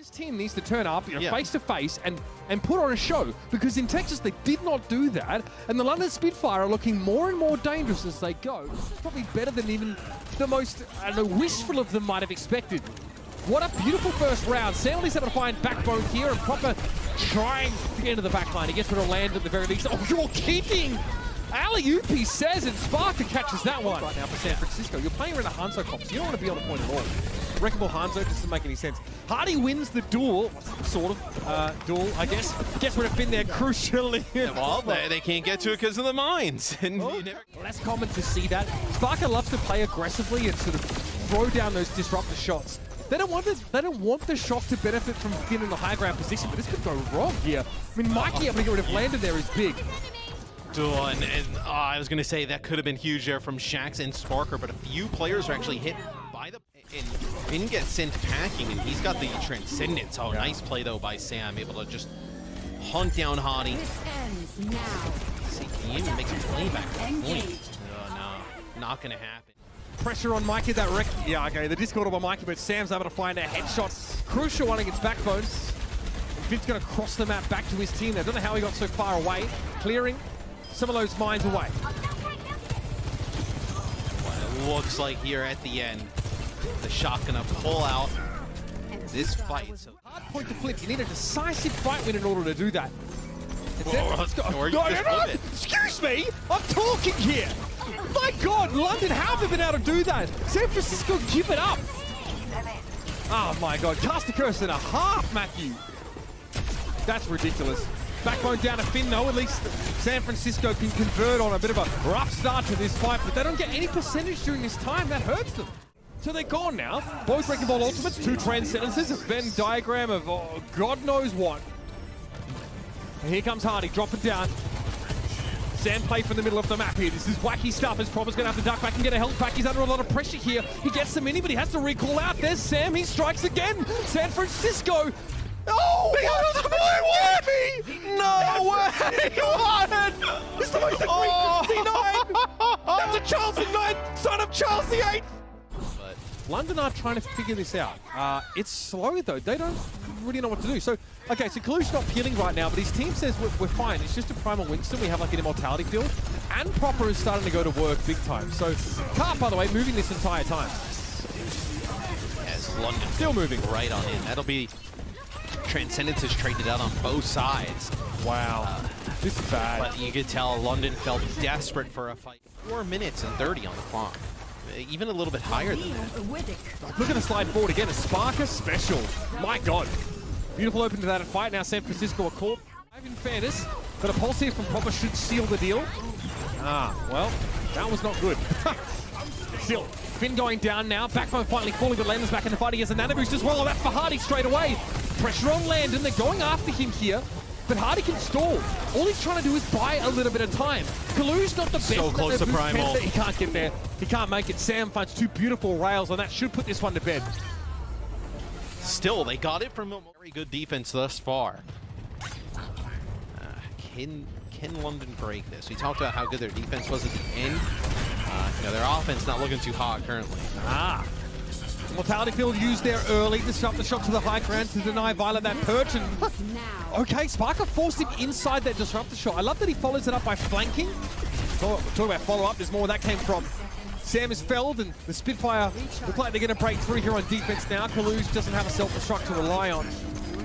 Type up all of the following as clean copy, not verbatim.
This team needs to turn up, face to face, and put on a show, because in Texas they did not do that, and the London Spitfire are looking more and more dangerous as they go. Probably better than even the most wishful of them might have expected. What a beautiful first round. Stanley's able to find backbone here, and Proper trying to get into the backline. He gets rid of land at the very least. Oh, you're kidding! ILIOS, he says, and Sparker catches that one. Right now for San Francisco, you're playing around a Hanzo comp, so you don't want to be on the point at all. Wreckable Hanzo doesn't make any sense. Hardy wins the duel, sort of, duel, I guess. Gets rid of Finn there, crucially. Well, they can't get to it because of the mines. And less common to see that. Sparker loves to play aggressively and sort of throw down those disruptor shots. They don't want the shock to benefit from Finn in the high ground position, but this could go wrong here. I mean, Mikey able to get rid of Landon there is big. And I was going to say that could have been huge there from Shax and Sparker, but a few players are actually hit by the... And Finn gets sent packing, and he's got the Transcendence. Oh, nice play, though, by Sam, able to just hunt down Hardy. See, can he even make a play back to that point? No, not going to happen. Pressure on Mikey, that wreck. Yeah, okay, the Discord on Mikey, but Sam's able to find a headshot. Crucial one against Backbone. Finn's going to cross the map back to his team there. I don't know how he got so far away. Clearing some of those mines away. Well, it looks like here at the end, the shot gonna pull out this fight. So hard point to flip. You need a decisive fight win in order to do that. Excuse me, I'm talking here. My God, London, how have they been able to do that? San Francisco, give it up. Oh my God, cast a curse and a half, Matthew. That's ridiculous. Backbone down to Finn, though. At least San Francisco can convert on a bit of a rough start to this fight, but they don't get any percentage during this time. That hurts them. So they're gone now. Both Wrecking Ball ultimates, 2 Transcendences, a Venn diagram of God knows what. And here comes Hardy, dropping down. Sam play from the middle of the map here. This is wacky stuff as Proper's going to have to duck back and get a health back. He's under a lot of pressure here. He gets the mini, but he has to recall out. There's Sam. He strikes again. San Francisco. Oh, no way! What? It's the most C9! That's a Charles the 9th, son of Charles the 8th! But London are trying to figure this out. It's slow though. They don't really know what to do. So, okay, so Colosseo's not peeling right now, but his team says we're fine. It's just a Primal Winston. We have like an Immortality field. And Proper is starting to go to work big time. So, Carp, by the way, moving this entire time. Yes, London still moving right on in. That'll be... Transcendence is traded out on both sides. Wow. This is bad. But you could tell London felt desperate for a fight. 4 minutes and 30 on the clock. Even a little bit higher than that. Look at the slide forward again. A Sparker special. My God. Beautiful open to that fight. Now San Francisco are caught. In fairness, but a pulse here from Proper should seal the deal. Well, that was not good. Still, Finn going down now. Backbone finally falling, but Landon's back in the fight. He has a nano boost as well. That's for Hardy straight away. Pressure on Landon. They're going after him here, but Hardy can stall. All he's trying to do is buy a little bit of time. Kalu's not the best. So close to Primal. He can't get there. He can't make it. Sam finds 2 beautiful rails, and that should put this one to bed. Still, they got it from a very good defense thus far. Can London break this? We talked about how good their defense was at the end. Their offense not looking too hot currently. Mortality field used there early. Disrupt the shot to the high ground to deny Violet that perch. And okay, Sparker forced him inside that disruptor shot. I love that he follows it up by flanking. Talking about follow-up, there's more where that came from. Sam is felled, and the Spitfire look like they're going to break through here on defense now. Colosseo doesn't have a self-destruct to rely on.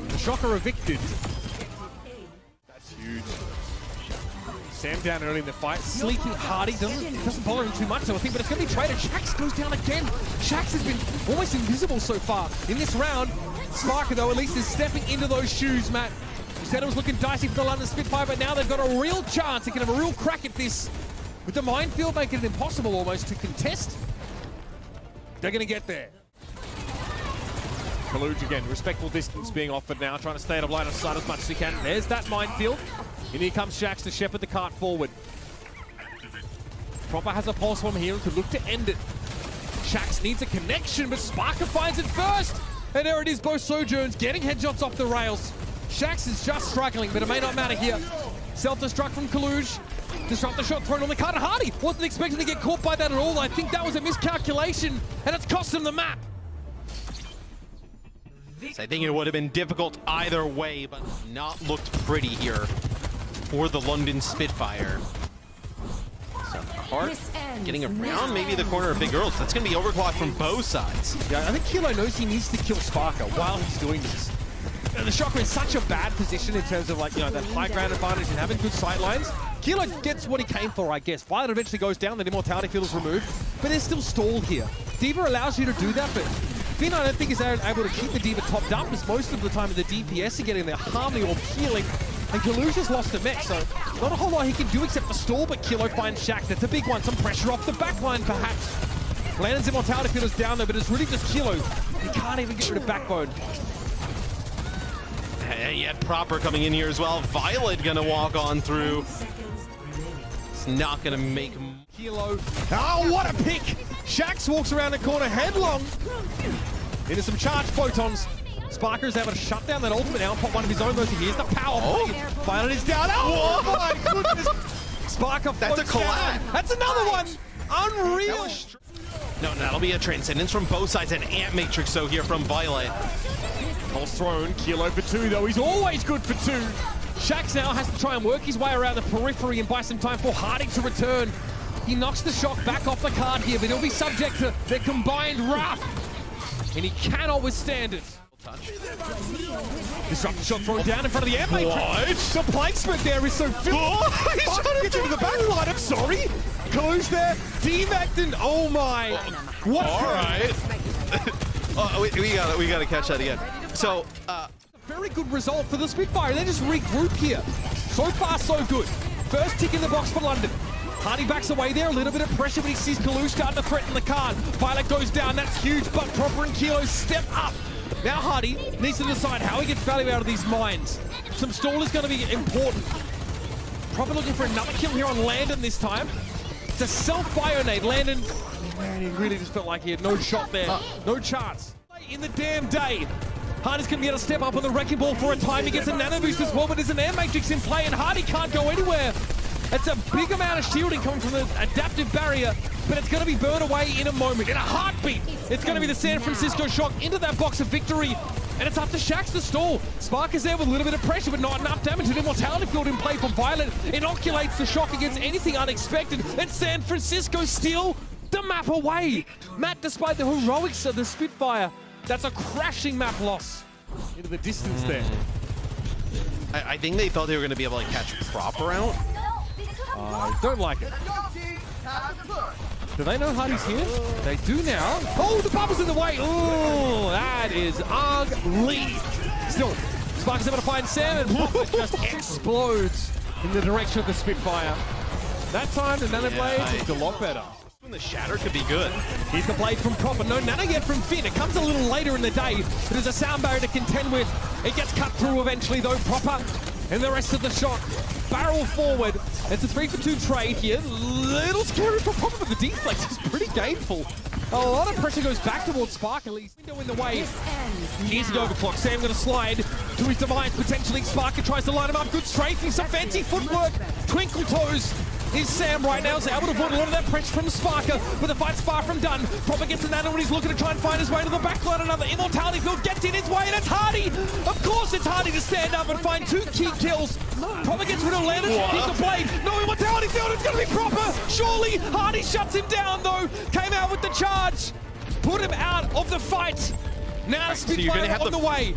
The Shocker evicted. That's huge. Sam down early in the fight. Sleeping Hardy doesn't bother him too much, though, I think, but it's going to be traded. Shax goes down again. Shax has been almost invisible so far in this round. Sparker, though, at least is stepping into those shoes, Matt. You said it was looking dicey for the London Spitfire, but now they've got a real chance. They can have a real crack at this. With the minefield making it impossible almost to contest, they're going to get there. Colosseo again, respectful distance being offered now, trying to stay out of line of sight as much as he can. There's that minefield. And here comes Shax to shepherd the cart forward. Proper has a pulse bomb here and could look to end it. Shax needs a connection, but Sparker finds it first. And there it is, both Sojourns getting headshots off the rails. Shax is just struggling, but it may not matter here. Self-destruct from Colosseo. Disrupt the shot thrown on the cart. And Hardy wasn't expecting to get caught by that at all. I think that was a miscalculation, and it's cost him the map. So I think it would have been difficult either way, but not looked pretty here for the London Spitfire. So Hart getting around maybe the corner of Big Girls. That's going to be overclock from both sides. Yeah, I think Kilo knows he needs to kill Sparker while he's doing this. The Shocker in such a bad position in terms of, like, you know, that high ground advantage and having good sight lines. Kilo gets what he came for, I guess. Violet eventually goes down, the immortality field is removed, but they're still stalled here. D.Va allows you to do that, but Finn, I don't think, is able to keep the D.Va topped up, as most of the time the DPS are getting their Harmony or healing, and Colosseo's lost the mech, so not a whole lot he can do except for stall, but Kilo finds Shaq. That's a big one. Some pressure off the backline, perhaps. Landon's immortality field is down though, but it's really just Kilo. He can't even get rid of Backbone. Hey, yet Proper coming in here as well. Violet gonna walk on through. It's not gonna make Kilo. Oh, what a pick! Shax walks around the corner headlong into some charged photons. Sparker is able to shut down that ultimate now and pop one of his own moves. Here's the power. Violet is down. Oh, my goodness! Sparker. That's a collab. That's another one. Unreal. No, that'll be a transcendence from both sides. An Ant Matrix so here from Violet. Pulse thrown. Kilo for two though. He's always good for two. Shax now has to try and work his way around the periphery and buy some time for Hardy to return. He knocks the shock back off the card here, but he'll be subject to their combined wrath. And he cannot withstand it. Touch. Disruptor shot thrown down in front of the Ant Matrix. The placement there is so filthy. He's trying to get into the back line. I'm sorry. Close there. D-Vect and oh my. What? All right. we gotta catch that again. So, very good result for the Spitfire. They just regroup here. So far, so good. First tick in the box for London. Hardy backs away there, a little bit of pressure, but he sees Kaloosh starting to threaten the card. Violet goes down, that's huge, but Proper and Kilo step up. Now Hardy needs to decide how he gets value out of these mines. Some stall is going to be important. Proper looking for another kill here on Landon this time. It's a self-bionade. Landon, man, he really just felt like he had no shot there. No chance. In the damn day. Hardy's going to be able to step up on the Wrecking Ball for a time. He gets a nano boost as well, but there's an Air Matrix in play, and Hardy can't go anywhere. It's a big amount of shielding coming from the adaptive barrier, but it's going to be burned away in a moment, in a heartbeat. It's going to be the San Francisco Shock into that box of victory, and it's up to Shax to stall. Spark is there with a little bit of pressure, but not enough damage. An immortality field in play for Violet inoculates the Shock against anything unexpected, and San Francisco steal the map away. Matt, despite the heroics of the Spitfire, that's a crashing map loss into the distance there. I think they thought they were going to be able to catch Proper out. I don't like it. Do they know Hardy's here? They do now. Oh, the bubble's in the way. Oh, that is ugly. Still, Spark is able to find Sam, and Proper just explodes in the direction of the Spitfire. That time, the Nano Blade is a lot better. The shatter could be good. Here's the blade from Proper. No nano yet from Finn. It comes a little later in the day, but there's a sound barrier to contend with. It gets cut through eventually, though. Proper and the rest of the Shock barrel forward. It's a 3-for-2 trade here. Little scary for Proper, but the deflex is pretty gainful. A lot of pressure goes back towards Spark, at least. Window in the way. Here's the overclock. Sam going to slide to his demise, potentially. Sparker tries to line him up. Good strafing, some fancy footwork. Twinkle toes. Is Sam right now is able to avoid a lot of that pressure from Sparker, but the fight's far from done. Proper gets a nano when he's looking to try and find his way to the backline. Another immortality field gets in his way, and it's Hardy! Of course it's Hardy to stand up and find 2 key kills. Proper gets rid of Landon. Here's the blade. No immortality field, it's going to be Proper! Surely Hardy shuts him down though. Came out with the charge. Put him out of the fight. Now Spitfire on the way.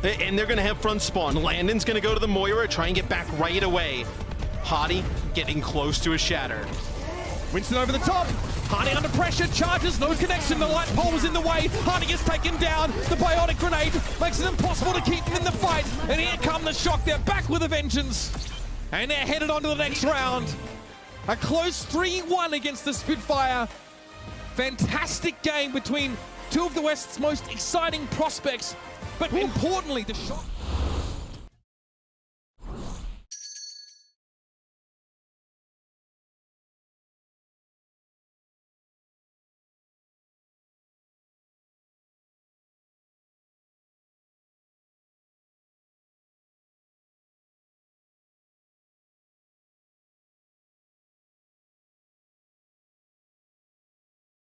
And they're going to have front spawn. Landon's going to go to the Moira, try and get back right away. Hardy getting close to a shatter. Winston over the top. Hardy under pressure, charges, no connection. The light pole was in the way. Hardy gets taken down. The biotic grenade makes it impossible to keep him in the fight. And here come the Shock. They're back with a vengeance. And they're headed on to the next round. A close 3-1 against the Spitfire. Fantastic game between two of the West's most exciting prospects. But importantly, the Shock.